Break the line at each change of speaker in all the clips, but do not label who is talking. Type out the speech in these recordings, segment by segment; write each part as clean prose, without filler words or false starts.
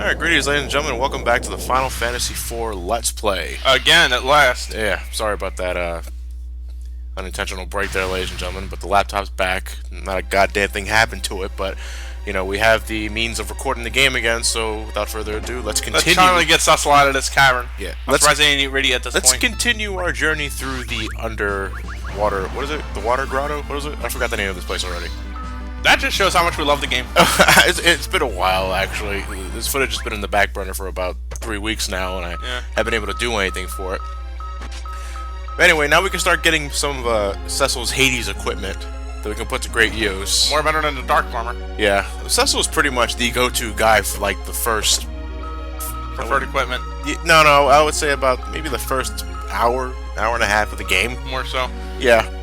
Alright, greetings ladies and gentlemen, welcome back to the Final Fantasy IV Let's Play.
Again, at last.
Yeah, sorry about that unintentional break there, ladies and gentlemen, but the laptop's back. Not a goddamn thing happened to it, but, you know, we have the means of recording the game again, so without further ado, let's continue.
Let's finally get Cecil out of this cavern.
Yeah.
I'm surprised they ain't ready at this point.
Let's continue our journey through the underwater, what is it? The Water Grotto? What is it? I forgot the name of this place already.
That just shows how much we love the game.
It's been a while, actually. This footage has been in the back burner for about 3 weeks now, and I haven't been able to do anything for it. But anyway, now we can start getting some of Cecil's Hades equipment that we can put to great use.
More better than the Dark Armor.
Yeah, Cecil's pretty much the go-to guy for, like, the first...
Preferred equipment.
No, I would say about maybe the first hour and a half of the game.
More so.
Yeah.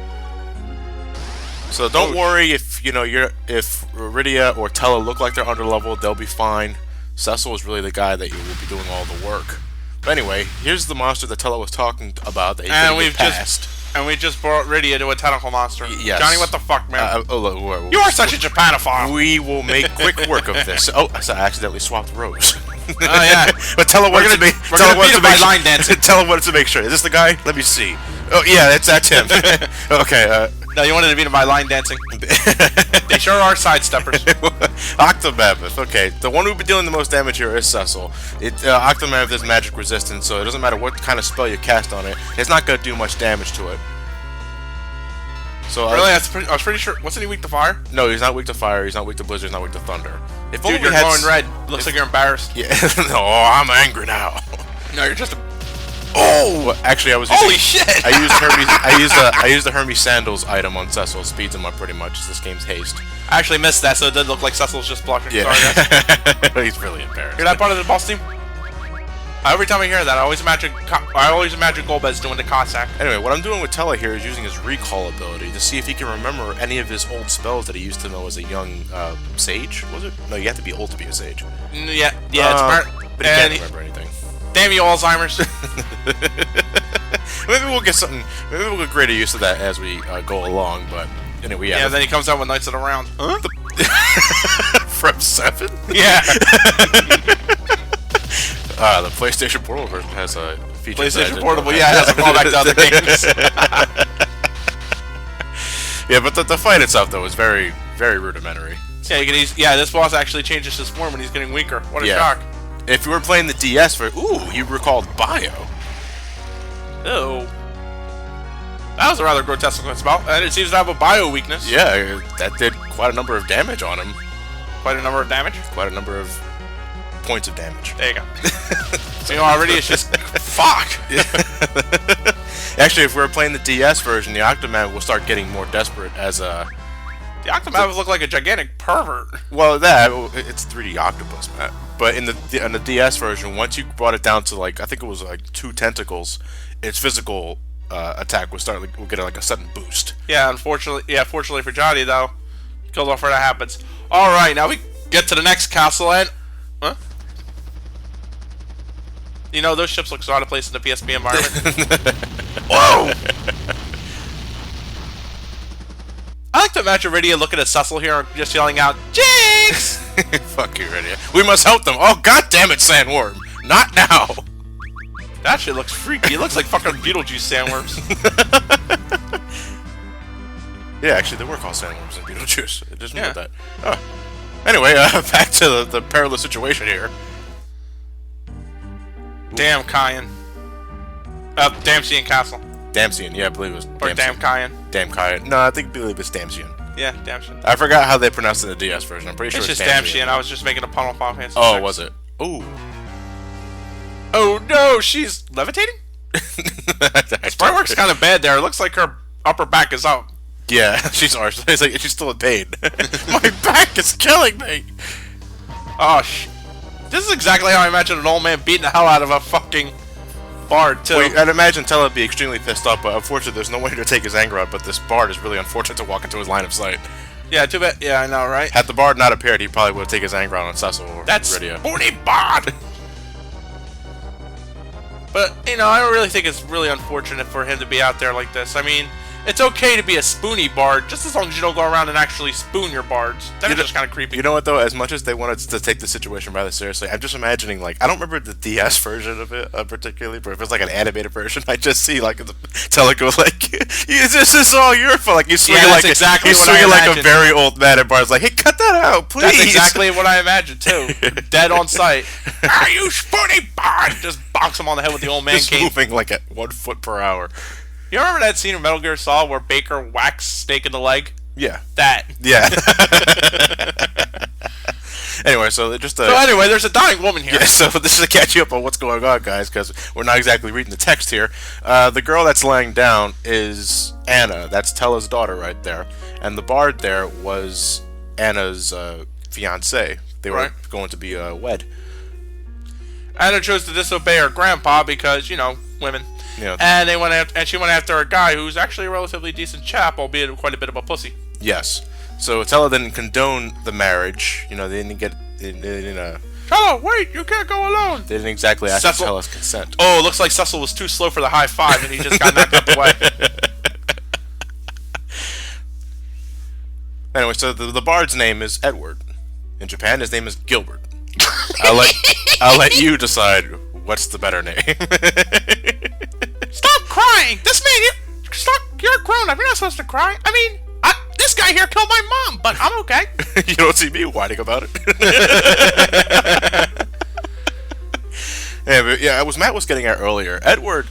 So don't worry if, you know, if Iridia or Tella look like they're underleveled, they'll be fine. Cecil is really the guy that will be doing all the work. But anyway, here's the monster that Tella was talking about that he couldn't get past.
And we just brought Iridia to a tentacle monster.
Yes.
Johnny, what the fuck, man?
Look,
you are such a Japanophile.
We will make quick work of this. Oh, I accidentally swapped Rose.
Oh, yeah.
But Tella wanted to make
line dancing.
Tella wanted to make sure. Is this the guy? Let me see. Oh, yeah, that's him. Okay,
No, you wanted to beat him by line dancing. They sure are sidesteppers.
Octomammoth. Okay, the one who'll be dealing the most damage here is Cecil. Octomammoth is magic resistant, so it doesn't matter what kind of spell you cast on it. It's not going to do much damage to it. So
really, I was pretty sure. Wasn't he weak to fire?
No, he's not weak to fire. He's not weak to blizzard. He's not weak to thunder. If
Dude, you're glowing red. Looks like you're embarrassed.
Yeah. Oh, I'm angry now.
No, you're just a...
Oh! Well, actually, I was using...
Holy shit!
I used the Hermes Sandals item on Cecil. Speeds him up pretty much. This game's haste.
I actually missed that, so it did look like Cecil's just blushing.
Yeah.
Sorry, guys.
He's really embarrassed.
You're that part of the boss team? Every time I hear that, I always imagine Golbez doing the Cossack.
Anyway, what I'm doing with Tella here is using his recall ability to see if he can remember any of his old spells that he used to know as a young sage. Was it? No, you have to be old to be a sage.
Yeah, it's smart.
But he can't remember anything.
Damn you, Alzheimer's.
Maybe we'll get something. Maybe we'll get greater use of that as we go along. But anyway,
yeah. Then he comes out with Knights of the Round.
Huh? From 7?
Yeah.
The PlayStation Portable version has a feature.
PlayStation Portable, yeah, it has a callback to other games.
Yeah, but the fight itself though is very, very rudimentary.
Yeah, this boss actually changes his form when he's getting weaker. What a shock!
If you were playing the DS you recalled Bio.
Oh, that was a rather grotesque spell, and it seems to have a bio weakness.
Yeah, that did quite a number of damage on him.
Quite a number of damage.
Quite a number of points of damage.
There you go. So, you know, already it's just fuck.
Actually, if we were playing the DS version, the Octomammoth will start getting more desperate as
the Octomammoth look like a gigantic pervert.
Well, it's 3D octopus, Matt. But in the DS version, once you brought it down to like I think it was like 2 tentacles, its physical attack will get like a sudden boost.
Yeah, fortunately for Johnny though, kills off where that happens. All right, now we get to the next castle and you know, those ships look so out of place in the PSP environment. Whoa! I like to imagine Iridia looking at Cecil here and just yelling out, Jinx!
Fuck you, Iridia. We must help them. Oh, god damn it, Sandworm. Not now.
That shit looks freaky. It looks like fucking Beetlejuice sandworms.
Yeah, actually, they were called sandworms in Beetlejuice. I just remembered that. Oh. Anyway, back to the perilous situation here.
Damcyan. Damcyan Castle.
Damcyan, yeah, I believe it was
Or Damcyan.
Damcyan. No, I believe it's Damcyan.
Yeah, Damcyan.
I forgot how they pronounced it in the DS version. I'm pretty sure
it's just Damcyan. I was just making a pun on Final Fantasy.
Oh, was it? Ooh.
Oh no, she's levitating? The sprite works kind of bad there. It looks like her upper back is up.
Yeah, she's arse. It's like she's still in pain. My back is killing me.
Oh, this is exactly how I imagine an old man beating the hell out of a fucking bard, too.
Wait, I'd imagine Tella would be extremely pissed off, but unfortunately there's no way to take his anger out, but this bard is really unfortunate to walk into his line of sight.
Yeah, too bad. Yeah, I know, right?
Had the bard not appeared, he probably would have taken his anger out on Cecil or Iridia.
Spoony bard! But, you know, I don't really think it's really unfortunate for him to be out there like this. I mean, It's okay to be a spoony bard, just as long as you don't go around and actually spoon your bards. Then it's just kind of creepy.
You know what, though? As much as they wanted to take the situation rather seriously, I'm just imagining, like, I don't remember the DS version of it particularly, but if it's like an animated version, I just see, like, Tele go, like, this is all your fault. Like, you swing like,
exactly
like a very old man, and Bard's like, hey, cut that out, please.
That's exactly what I imagined, too. Dead on sight. Are you spoony bard? Just bonks him on the head with the old man
just
cane.
Moving, like, at 1 foot per hour.
You remember that scene in Metal Gear Solid where Baker whacks Snake in the leg?
Yeah.
That.
Yeah. Anyway, so
anyway, there's a dying woman here.
Yeah, so this is to catch you up on what's going on, guys, because we're not exactly reading the text here. The girl that's laying down is Anna. That's Tella's daughter right there. And the bard there was Anna's fiancé. They were going to be wed.
Anna chose to disobey her grandpa because, you know, women.
Yeah.
And she went after a guy who's actually a relatively decent chap, albeit quite a bit of a pussy.
Yes. So Tella didn't condone the marriage. You know, they didn't get
Tella, wait! You can't go alone.
They didn't exactly ask for Tella's consent.
Oh, it looks like Cecil was too slow for the high five, and he just got knocked out the way.
Anyway, so the bard's name is Edward. In Japan, his name is Gilbert. I'll let you decide what's the better name.
Stop crying! This man, you're a grown-up. You're not supposed to cry. I mean, this guy here killed my mom, but I'm okay.
You don't see me whining about it. As Matt was getting at earlier, Edward,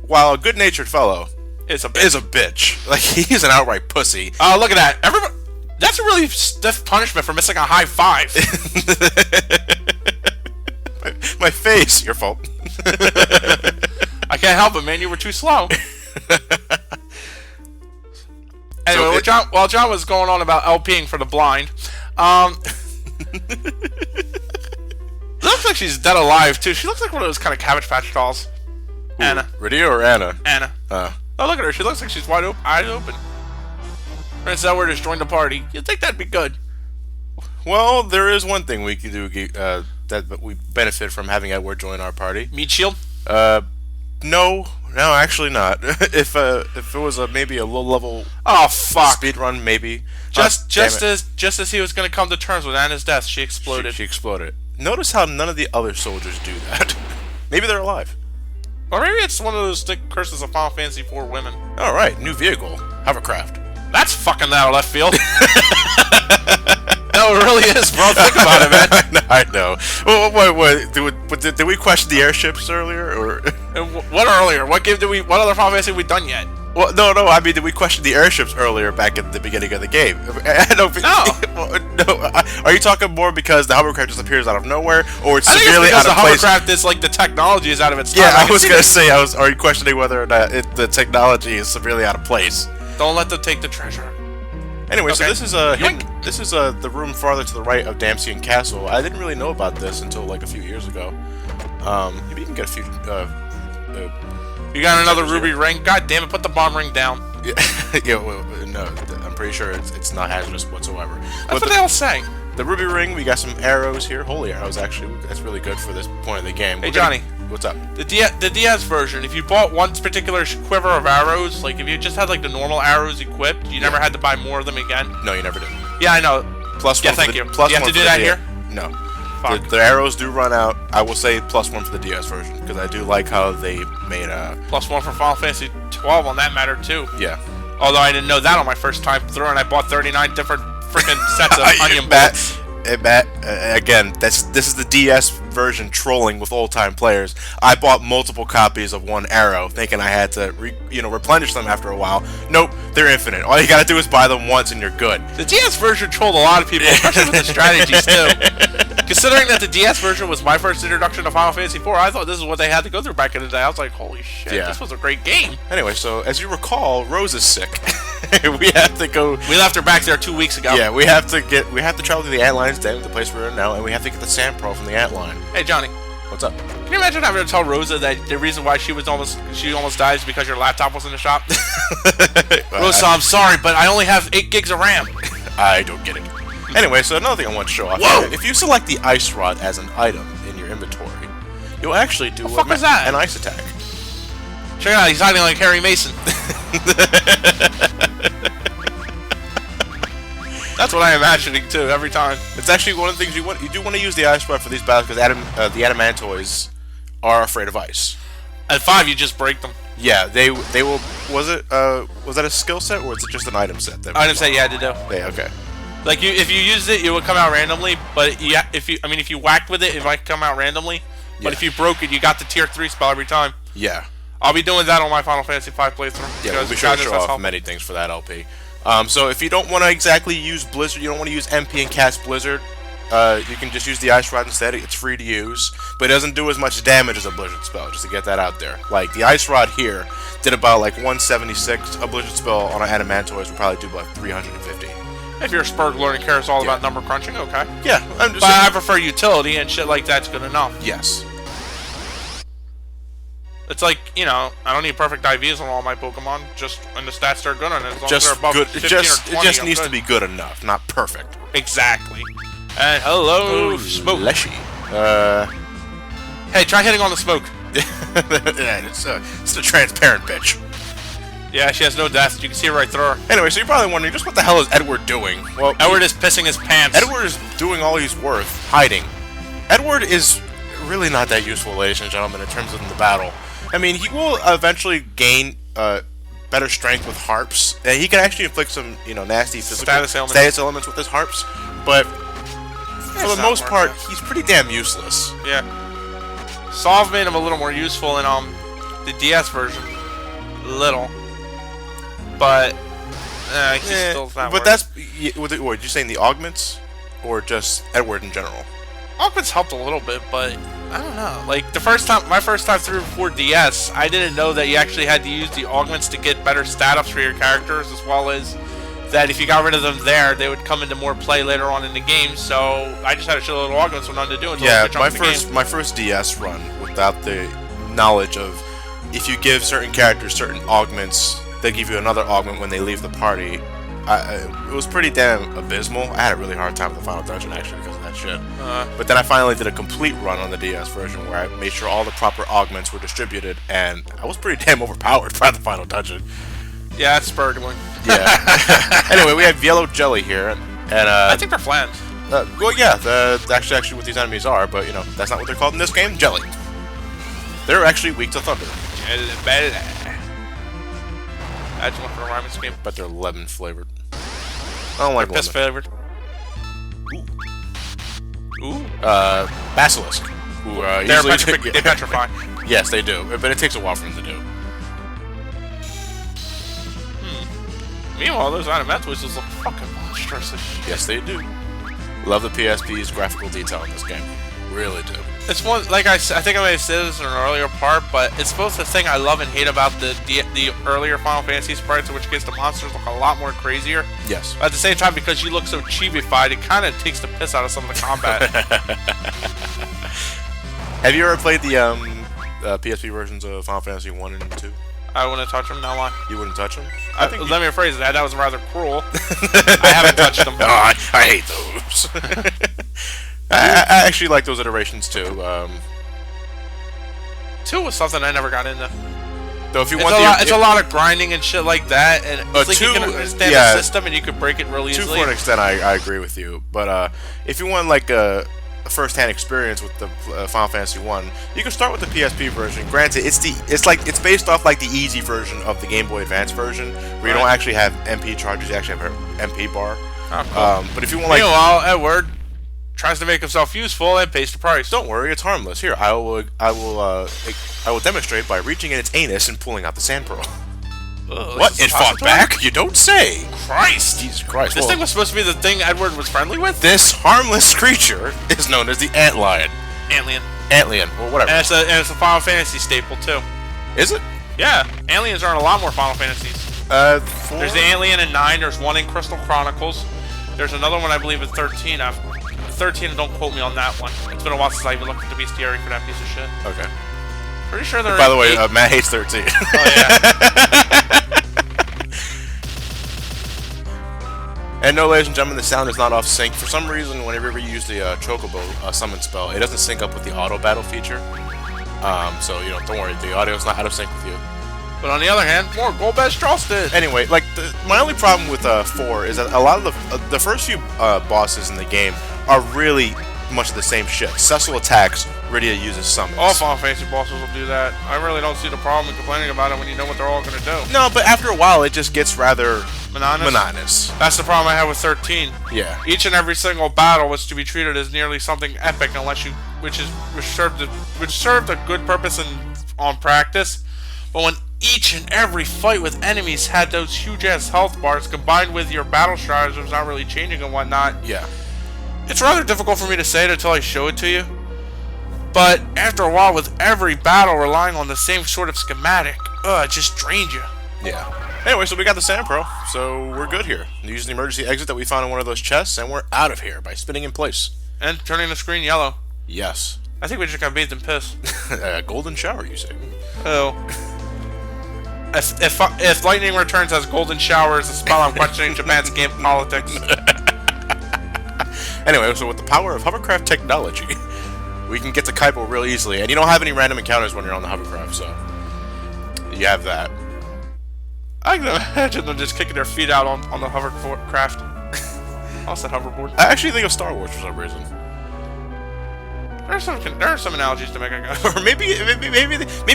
while a good-natured fellow, is a bitch. Like, he's an outright pussy.
Oh, look at that. That's a really stiff punishment for missing a high five.
My face. Your fault.
I can't help it, man. You were too slow. Anyway, while John was going on about LPing for the blind, it looks like she's dead alive, too. She looks like one of those kind of Cabbage Patch dolls.
Who,
Anna.
Rydia or Anna?
Anna. Oh, look at her. She looks like she's wide open, eyes open. Prince Edward has joined the party. You'd think that'd be good.
Well, there is one thing we can do that we benefit from having Edward join our party.
Meat shield?
No, actually not. If it was maybe a low level speed run, maybe.
Just as he was going to come to terms with Anna's death, she exploded.
She exploded. Notice how none of the other soldiers do that. Maybe they're alive.
Or maybe it's one of those curses of Final Fantasy IV women.
All right, new vehicle, hovercraft.
That's fucking out of left field. No, it really is, bro. Think about it, man.
I know. What? Did we question the airships earlier, or
what earlier? What other Final Fantasy have we done yet?
Well, no. I mean, did we question the airships earlier back at the beginning of the game? No. Are you talking more because the hovercraft just appears out of nowhere, or it's severely out of place?
The hovercraft is like the technology is out of its time.
Yeah, I was gonna say. Are you questioning whether or not the technology is severely out of place?
Don't let them take the treasure.
Anyway, so this is the room farther to the right of Damcyan Castle. I didn't really know about this until like a few years ago. Maybe you can get a few.
You got another ruby ring? God damn it! Put the bomb ring down.
No, I'm pretty sure it's not hazardous whatsoever.
That's what they all say.
The ruby ring. We got some arrows here. Holy arrows, actually. That's really good for this point of the game.
Hey, Johnny.
What's up?
The DS version, if you bought one particular quiver of arrows, like if you just had like the normal arrows equipped, you never had to buy more of them again?
No, you never did.
Yeah, I know.
Plus one.
Thank you.
Plus
you have
one
to do that here?
No. The arrows do run out. I will say +1 for the DS version, because I do like how they made a...
+1 for Final Fantasy 12 on that matter, too.
Yeah.
Although I didn't know that on my first time through, and I bought 39 different freaking sets of onion bullets.
Matt, again, this is the DS version trolling with old-time players. I bought multiple copies of one arrow, thinking I had to, replenish them after a while. Nope, they're infinite. All you gotta do is buy them once, and you're good.
The DS version trolled a lot of people, especially with the strategies too. Considering that the DS version was my first introduction to Final Fantasy IV, I thought this is what they had to go through back in the day. I was like, holy shit, this was a great game.
Anyway, so as you recall, Rosa's sick. We have to go.
We left her back there 2 weeks ago.
Yeah, we have to travel to the Antlion's Den, the place we're in now, and we have to get the sand pearl from the Antlion.
Hey, Johnny.
What's up?
Can you imagine having to tell Rosa that the reason why she almost died is because your laptop was in the shop? Rosa, I'm sorry, but I only have 8 gigs of RAM.
I don't get it. Anyway, so another thing I want to show off.
Whoa!
Here, if you select the ice rod as an item in your inventory, you'll actually do
an ice
attack.
Check it out, he's hiding like Harry Mason. That's what I'm imagining too every time.
It's actually one of the things you want. You do want to use the ice rod for these battles because the adamantoids are afraid of ice.
At 5, you just break them.
Yeah, they will. Was that a skill set or is it just an item set?
Item set you had to do.
Yeah, okay.
Like if you used it, it would come out randomly. But yeah, if you whacked with it, it might come out randomly. But if you broke it, you got the tier 3 spell every time.
Yeah.
I'll be doing that on my Final Fantasy V playthrough.
Yeah, we'll be sure to show off many things for that LP. So if you don't want to exactly use Blizzard, you don't want to use MP and cast Blizzard, you can just use the Ice Rod instead. It's free to use, but it doesn't do as much damage as a Blizzard spell, just to get that out there. Like, the Ice Rod here did about, like, 176. A Blizzard spell on an Adamantoid would probably do about 350.
If you're a Spurgler and cares all about number crunching, okay.
Yeah, I'm just
but I prefer utility, and shit like that's good enough.
Yes.
It's like, you know, I don't need perfect IVs on all my Pokemon, just when the stats are good on it. As long
just
as they're above
good.
15
It just
or 20,
needs to be good enough, not perfect.
Exactly. And hello, Smoke.
Leshy.
Hey, try hitting on the Smoke.
Yeah, it's a transparent bitch.
Yeah, she has no death. You can see it right through her.
Anyway, so you're probably wondering, just what the hell is Edward doing? Well,
Edward is pissing his pants.
Edward is doing all he's worth, hiding. Edward is really not that useful, ladies and gentlemen, in terms of the battle. I mean, he will eventually gain better strength with harps, and he can actually inflict some, you know, nasty physical status elements with his harps. But for the most part, he's pretty damn useless.
Yeah. Solve made him a little more useful in the DS version, little. But he's still not.
But that's what did you say in the augments, or just Edward in general?
Augments helped a little bit, but I don't know. Like my first time through 4DS, I didn't know that you actually had to use the augments to get better stat ups for your characters, as well as that if you got rid of them there, they would come into more play later on in the game. So I just had a shitload of augments with nothing to do until
my first DS run without the knowledge of if you give certain characters certain augments, they give you another augment when they leave the party. It was pretty damn abysmal. I had a really hard time with the final dungeon actually because of that shit. But then I finally did a complete run on the DS version where I made sure all the proper augments were distributed, and I was pretty damn overpowered by the final dungeon.
Yeah, it's Spurgling.
Yeah. Anyway, we have yellow jelly here, and
I think they're flans.
Well, yeah, that's actually what these enemies are, but you know that's not what they're called in this game. Jelly. They're actually weak to thunder.
I just went for a rhyming scheme.
But they're lemon flavored. I don't like
piss flavored. Ooh.
Basilisk. Who
they petrify.
Yes, they do, but it takes a while for them to do.
Meanwhile, those animators just look fucking monstrous as shit.
Yes, they do. Love the PSP's graphical detail in this game. Really do.
It's one, like I think I may have said this in an earlier part, but it's both the thing I love and hate about the earlier Final Fantasy sprites, in which case the monsters look a lot more crazier.
Yes.
But at the same time, because you look so chibified, it kind of takes the piss out of some of the combat.
Have you ever played the PSP versions of Final Fantasy 1 and 2?
I wouldn't touch them. Now why?
You wouldn't touch them?
Let me rephrase that. That was rather cruel. I haven't touched them.
Oh, I hate those. I actually like those iterations too.
2 was something I never got into.
Though if you
it's a lot of grinding and shit like that, and it's like 2, you can understand the system and you can break it really easily.
2 for an extent, I agree with you. But if you want like a first-hand experience with the Final Fantasy 1, you can start with the PSP version. Granted, it's based off like the easy version of the Game Boy Advance version, where you don't actually have MP charges, you actually have an MP bar.
Oh, cool.
But if you want like,
meanwhile, Edward tries to make himself useful and pays the price.
Don't worry, it's harmless. Here, I will demonstrate by reaching in its anus and pulling out the sand pearl. What? It fought back? You don't say!
Christ!
Jesus Christ.
This thing was supposed to be the thing Edward was friendly with?
This harmless creature is known as the Antlion. Antlion, or whatever.
And it's a Final Fantasy staple, too.
Is it?
Yeah. Antlions are in a lot more Final Fantasies.
4?
There's the Antlion in 9, there's one in Crystal Chronicles. There's another one, I believe, in 13. 13, don't quote me on that one. It's been a while since I even looked at the bestiary for that piece of shit.
Okay.
Pretty sure they're
By the way, Matt hates 13.
Oh, yeah.
And no, ladies and gentlemen, the sound is not off sync. For some reason, whenever you use the Chocobo summon spell, it doesn't sync up with the auto battle feature. So, you know, don't worry, the audio is not out of sync with you.
But on the other hand, more Golbez Charleston.
Anyway, like my only problem with 4 is that a lot of the first few bosses in the game are really much of the same shit. Cecil attacks, Rydia uses summons.
All Final Fantasy bosses will do that. I really don't see the problem in complaining about it when you know what they're all gonna do.
No, but after a while, it just gets rather monotonous.
That's the problem I have with 13.
Yeah.
Each and every single battle was to be treated as nearly something epic, unless you, which served a good purpose on practice. But when each and every fight with enemies had those huge ass health bars combined with your battle stratagems not really changing and whatnot.
Yeah.
It's rather difficult for me to say it until I show it to you. But after a while, with every battle relying on the same sort of schematic, it just drained you.
Yeah. Anyway, so we got the Sand Pro, so we're good here. Use the emergency exit that we found in one of those chests, and we're out of here by spinning in place.
And turning the screen yellow.
Yes.
I think we just got bathed in piss.
Golden shower, you say?
Oh. If lightning returns as golden showers, a spell I'm questioning Japan's game politics.
Anyway, so with the power of hovercraft technology, we can get to Kaipo real easily, and you don't have any random encounters when you're on the hovercraft, so you have that.
I can imagine them just kicking their feet out on the hovercraft. I said hoverboard.
I actually think of Star Wars for some reason.
There are some analogies to make, I guess.
Or maybe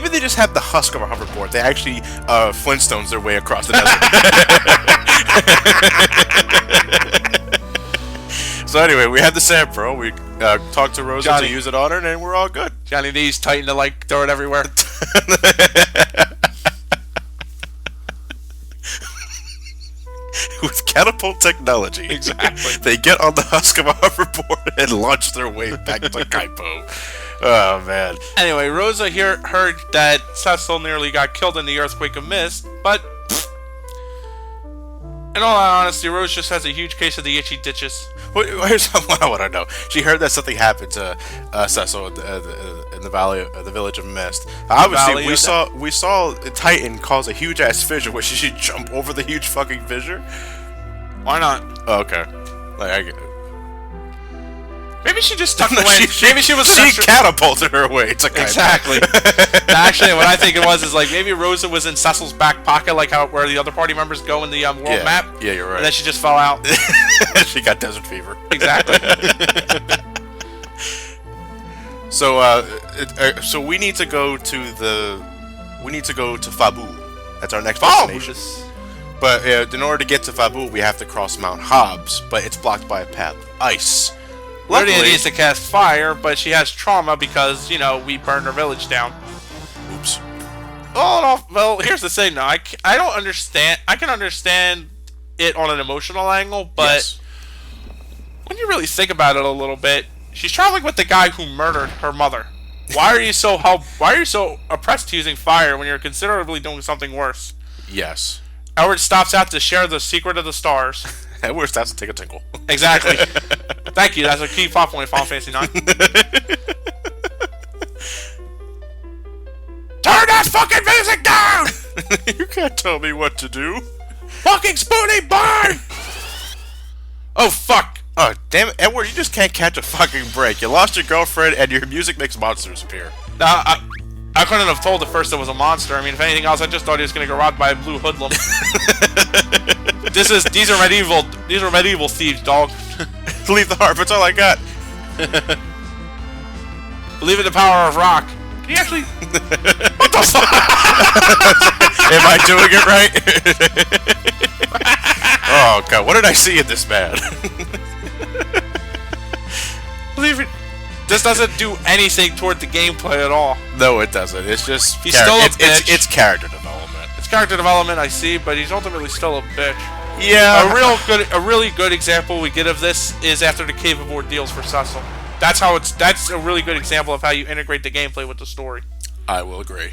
they just have the husk of a hoverboard. They actually Flintstones their way across the desert. So anyway, we had the Sand Pro. We talked to Rosa to use it on her, and we're all good.
Johnny D's tighten to like throw it everywhere.
With catapult technology,
exactly.
They get on the husk of a hoverboard and launch their way back to Kaipo. Oh man.
Anyway, Rosa here heard that Cecil nearly got killed in the earthquake of mist, but in all honesty, Rose just has a huge case of the itchy ditches.
Here's something I want to know. She heard that something happened to Cecil in the valley, the village of Mist. Obviously, we saw Titan cause a huge ass fissure. Where she should jump over the huge fucking fissure.
Why not?
Oh, okay. Like I get it.
Maybe she just stuck away. Maybe she was.
She catapulted her way to Kaipo.
Exactly. Actually, what I think it was is like maybe Rosa was in Cecil's back pocket, like how where the other party members go in the world map.
Yeah, you're right.
And then she just fell out.
She got desert fever.
Exactly.
So we need to go to Fabul. That's our next destination. But in order to get to Fabul, we have to cross Mount Hobbs, but it's blocked by a path of ice.
Lydia needs to cast fire, but she has trauma because, you know, we burned her village down.
Oops.
Oh, no, well, here's the thing, though. I don't understand. I can understand it on an emotional angle, but when you really think about it a little bit, she's traveling with the guy who murdered her mother. Why are you so oppressed to using fire when you're considerably doing something worse?
Yes.
Edward stops out to share the secret of the stars.
Edward stops to take a tinkle.
Exactly. Thank you. That's a key plot point in Final Fantasy 9. Turn that fucking music down!
You can't tell me what to do.
Fucking Spoonie, burn! Oh, fuck.
Oh, damn it. Edward, you just can't catch a fucking break. You lost your girlfriend, and your music makes monsters appear.
I couldn't have told at first it was a monster. I mean, if anything else, I just thought he was gonna get robbed by a blue hoodlum. These are medieval thieves, dog.
Leave the harp, that's all I got.
Believe in the power of rock. Can you actually... What the fuck?
Am I doing it right? Oh god, what did I see in this man?
Believe it. This doesn't do anything toward the gameplay at all.
No, it doesn't. It's just
he's still a bitch.
It's character development.
It's character development, I see, but he's ultimately still a bitch.
Yeah.
A really good example we get of this is after the Cave of Ordeals for Cecil. That's a really good example of how you integrate the gameplay with the story.
I will agree.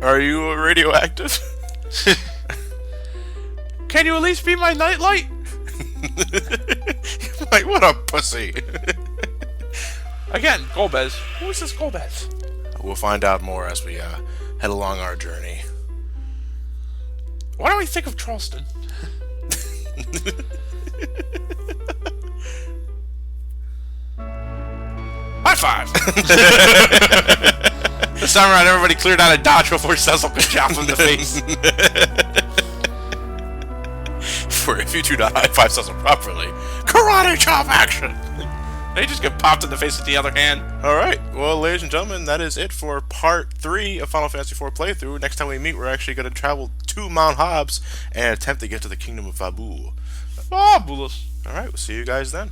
Are you radioactive?
Can you at least be my nightlight?
Like, what a pussy.
Again, Golbez. Who is this Golbez?
We'll find out more as we head along our journey.
Why don't we think of Charleston? High five! This time around, everybody cleared out a dodge before Cecil could chop him in the face.
For if you do not high five Cecil properly, karate chop action!
They just get popped in the face with the other hand.
Alright, well, ladies and gentlemen, that is it for part 3 of Final Fantasy IV playthrough. Next time we meet, we're actually going to travel to Mount Hobbs and attempt to get to the Kingdom of Fabul.
Fabulous.
Alright, we'll see you guys then.